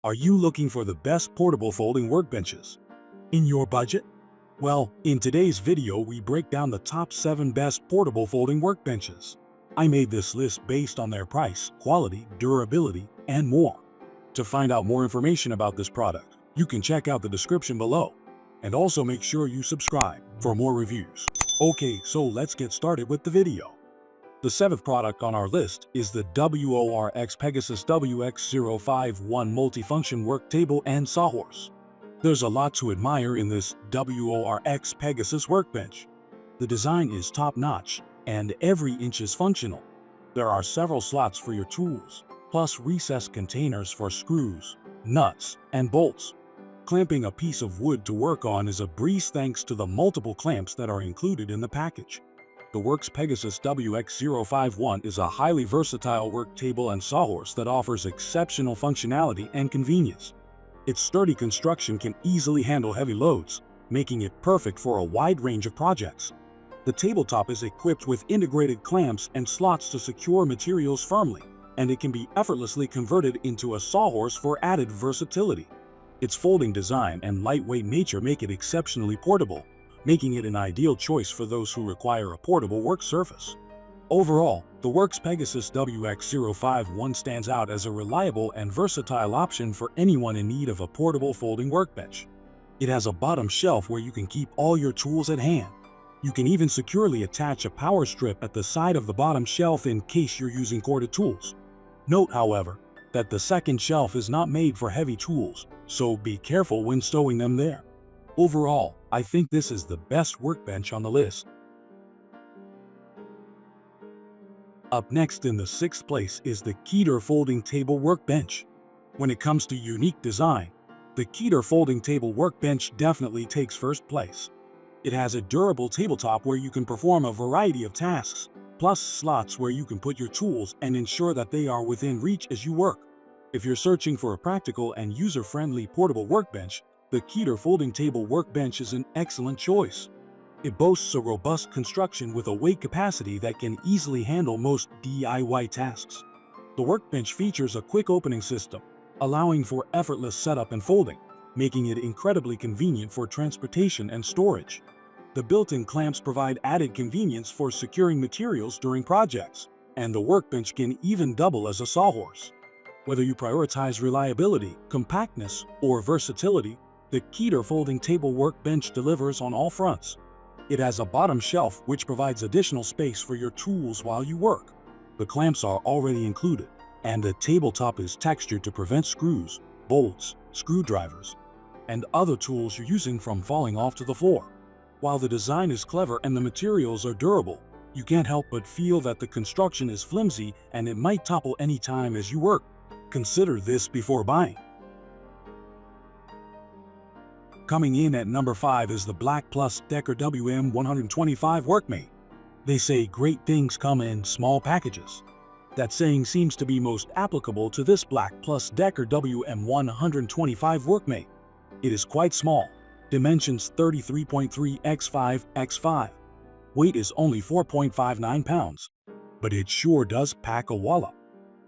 Are you looking for the best portable folding workbenches? In your budget? Well, in today's video we break down the top 7 best portable folding workbenches. I made this list based on their price, quality, durability, and more. To find out more information about this product, you can check out the description below. And also make sure you subscribe for more reviews. Okay, so let's get started with the video. The 7th product on our list is the Worx Pegasus WX051 multifunction work table and Sawhorse. There's a lot to admire in this Worx Pegasus workbench. The design is top-notch, and every inch is functional. There are several slots for your tools, plus recessed containers for screws, nuts, and bolts. Clamping a piece of wood to work on is a breeze thanks to the multiple clamps that are included in the package. The Worx Pegasus WX051 is a highly versatile work table and sawhorse that offers exceptional functionality and convenience. Its sturdy construction can easily handle heavy loads, making it perfect for a wide range of projects. The tabletop is equipped with integrated clamps and slots to secure materials firmly, and it can be effortlessly converted into a sawhorse for added versatility. Its folding design and lightweight nature make it exceptionally portable, making it an ideal choice for those who require a portable work surface. Overall, the Worx Pegasus WX051 stands out as a reliable and versatile option for anyone in need of a portable folding workbench. It has a bottom shelf where you can keep all your tools at hand. You can even securely attach a power strip at the side of the bottom shelf in case you're using corded tools. Note, however, that the second shelf is not made for heavy tools, so be careful when stowing them there. Overall, I think this is the best workbench on the list. Up next in the 6th place is the Keter Folding Table Workbench. When it comes to unique design, the Keter Folding Table Workbench definitely takes first place. It has a durable tabletop where you can perform a variety of tasks, plus slots where you can put your tools and ensure that they are within reach as you work. If you're searching for a practical and user-friendly portable workbench, the Keter Folding Table Workbench is an excellent choice. It boasts a robust construction with a weight capacity that can easily handle most DIY tasks. The workbench features a quick opening system, allowing for effortless setup and folding, making it incredibly convenient for transportation and storage. The built-in clamps provide added convenience for securing materials during projects, and the workbench can even double as a sawhorse. Whether you prioritize reliability, compactness, or versatility, the Keter Folding Table Workbench delivers on all fronts. It has a bottom shelf which provides additional space for your tools while you work. The clamps are already included, and the tabletop is textured to prevent screws, bolts, screwdrivers, and other tools you're using from falling off to the floor. While the design is clever and the materials are durable, you can't help but feel that the construction is flimsy and it might topple any time as you work. Consider this before buying. Coming in at number 5 is the BLACK+DECKER WM125 Workmate. They say great things come in small packages. That saying seems to be most applicable to this BLACK+DECKER WM125 Workmate. It is quite small, dimensions 33.3 x 5 x 5. Weight is only 4.59 pounds, but it sure does pack a wallop.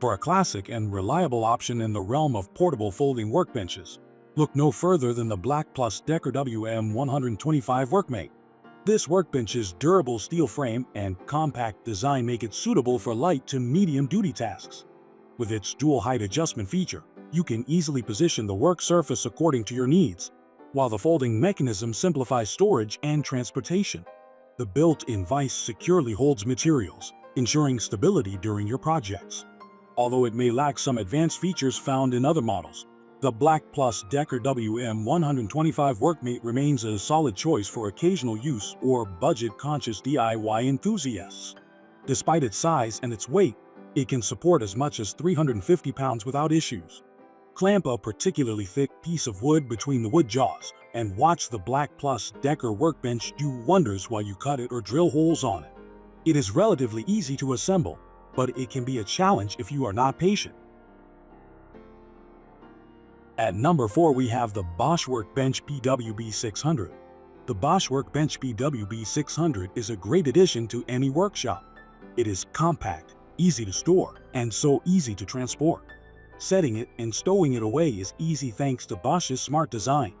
For a classic and reliable option in the realm of portable folding workbenches, look no further than the BLACK+DECKER WM125 Workmate. This workbench's durable steel frame and compact design make it suitable for light to medium duty tasks. With its dual height adjustment feature, you can easily position the work surface according to your needs, while the folding mechanism simplifies storage and transportation. The built-in vise securely holds materials, ensuring stability during your projects. Although it may lack some advanced features found in other models, the BLACK+DECKER WM125 Workmate remains a solid choice for occasional use or budget-conscious DIY enthusiasts. Despite its size and its weight, it can support as much as 350 pounds without issues. Clamp a particularly thick piece of wood between the wood jaws and watch the BLACK+DECKER Workbench do wonders while you cut it or drill holes on it. It is relatively easy to assemble, but it can be a challenge if you are not patient. At number 4 we have the Bosch Workbench PWB600. The Bosch Workbench PWB600 is a great addition to any workshop. It is compact, easy to store, and so easy to transport. Setting it and stowing it away is easy thanks to Bosch's smart design.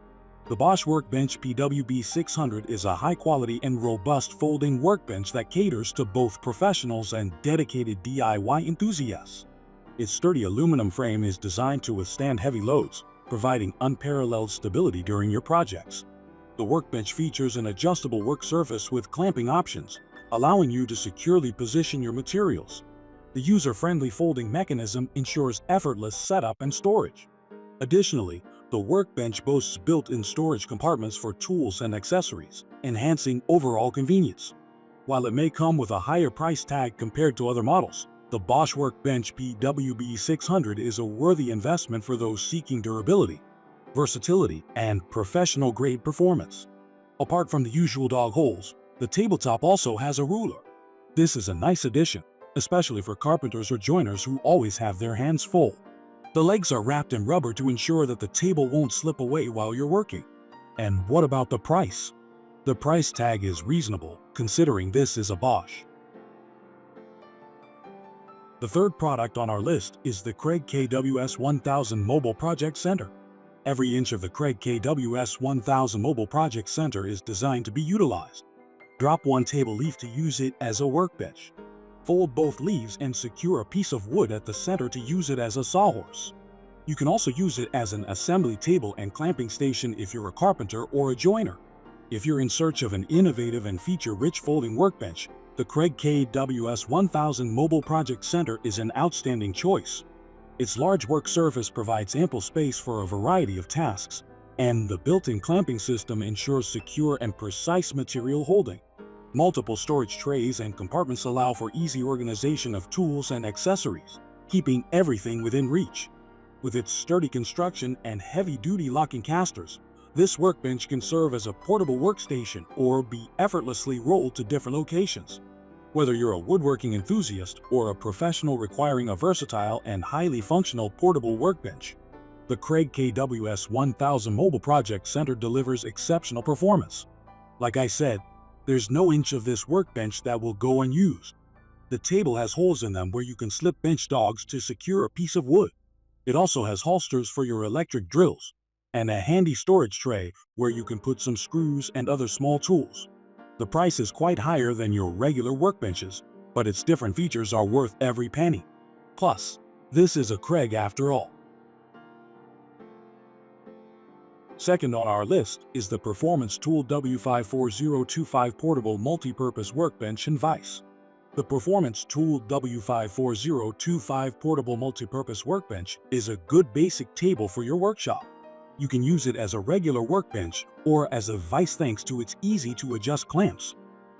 The Bosch Workbench PWB600 is a high-quality and robust folding workbench that caters to both professionals and dedicated DIY enthusiasts. Its sturdy aluminum frame is designed to withstand heavy loads, providing unparalleled stability during your projects. The workbench features an adjustable work surface with clamping options, allowing you to securely position your materials. The user-friendly folding mechanism ensures effortless setup and storage. Additionally, the workbench boasts built-in storage compartments for tools and accessories, enhancing overall convenience. While it may come with a higher price tag compared to other models, the Bosch Workbench PWB600 is a worthy investment for those seeking durability, versatility, and professional-grade performance. Apart from the usual dog holes, the tabletop also has a ruler. This is a nice addition, especially for carpenters or joiners who always have their hands full. The legs are wrapped in rubber to ensure that the table won't slip away while you're working. And what about the price? The price tag is reasonable, considering this is a Bosch. The third product on our list is the Kreg KWS1000 Mobile Project Center. Every inch of the Kreg KWS1000 Mobile Project Center is designed to be utilized. Drop one table leaf to use it as a workbench. Fold both leaves and secure a piece of wood at the center to use it as a sawhorse. You can also use it as an assembly table and clamping station if you're a carpenter or a joiner. If you're in search of an innovative and feature-rich folding workbench, the Kreg KWS1000 Mobile Project Center is an outstanding choice. Its large work surface provides ample space for a variety of tasks, and the built-in clamping system ensures secure and precise material holding. Multiple storage trays and compartments allow for easy organization of tools and accessories, keeping everything within reach. With its sturdy construction and heavy-duty locking casters, this workbench can serve as a portable workstation or be effortlessly rolled to different locations. Whether you're a woodworking enthusiast or a professional requiring a versatile and highly functional portable workbench, the Kreg KWS1000 Mobile Project Center delivers exceptional performance. Like I said, there's no inch of this workbench that will go unused. The table has holes in them where you can slip bench dogs to secure a piece of wood. It also has holsters for your electric drills, and a handy storage tray where you can put some screws and other small tools. The price is quite higher than your regular workbenches, but its different features are worth every penny. Plus, this is a Kreg after all. Second on our list is the Performance Tool W54025 Portable Multipurpose Workbench in Vise. The Performance Tool W54025 Portable Multipurpose Workbench is a good basic table for your workshop. You can use it as a regular workbench or as a vise thanks to its easy-to-adjust clamps.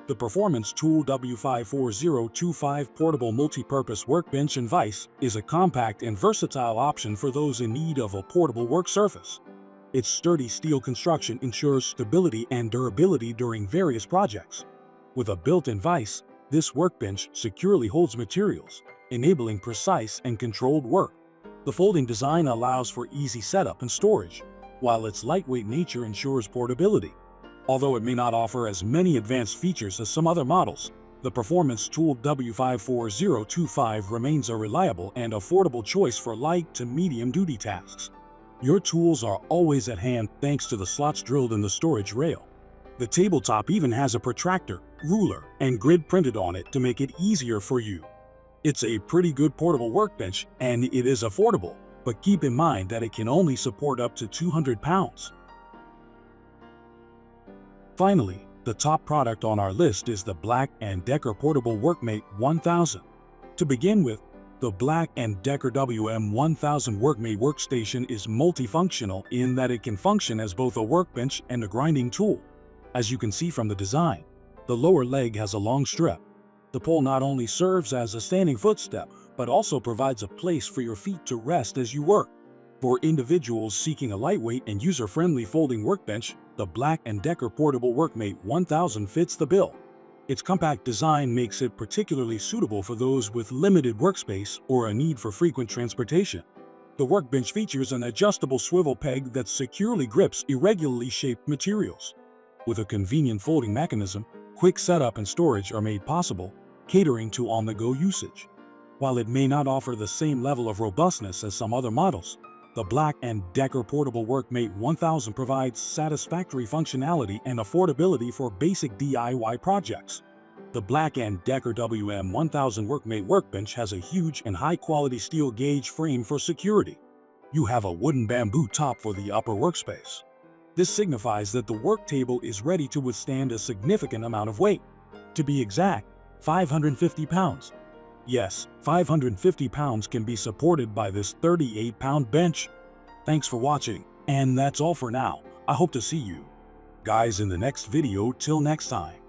The Performance Tool W54025 Portable Multipurpose Workbench in Vise is a compact and versatile option for those in need of a portable work surface. Its sturdy steel construction ensures stability and durability during various projects. With a built-in vise, this workbench securely holds materials, enabling precise and controlled work. The folding design allows for easy setup and storage, while its lightweight nature ensures portability. Although it may not offer as many advanced features as some other models, the Performance Tool W54025 remains a reliable and affordable choice for light to medium-duty tasks. Your tools are always at hand thanks to the slots drilled in the storage rail. The tabletop even has a protractor, ruler, and grid printed on it to make it easier for you. It's a pretty good portable workbench and it is affordable, but keep in mind that it can only support up to 200 pounds. Finally, the top product on our list is the BLACK+DECKER Portable Workmate 1000. To begin with, the BLACK+DECKER WM1000 Workmate workstation is multifunctional in that it can function as both a workbench and a grinding tool. As you can see from the design, the lower leg has a long strip. The pole not only serves as a standing footstep, but also provides a place for your feet to rest as you work. For individuals seeking a lightweight and user-friendly folding workbench, the BLACK+DECKER Portable Workmate 1000 fits the bill. Its compact design makes it particularly suitable for those with limited workspace or a need for frequent transportation. The workbench features an adjustable swivel peg that securely grips irregularly shaped materials. With a convenient folding mechanism, quick setup and storage are made possible, catering to on-the-go usage. While it may not offer the same level of robustness as some other models, the BLACK+DECKER Portable Workmate 1000 provides satisfactory functionality and affordability for basic DIY projects. The BLACK+DECKER WM1000 Workmate Workbench has a huge and high-quality steel gauge frame for security. You have a wooden bamboo top for the upper workspace. This signifies that the work table is ready to withstand a significant amount of weight. To be exact, 550 pounds. Yes, 550 pounds can be supported by this 38-pound bench. Thanks for watching, and that's all for now. I hope to see you guys in the next video. Till next time.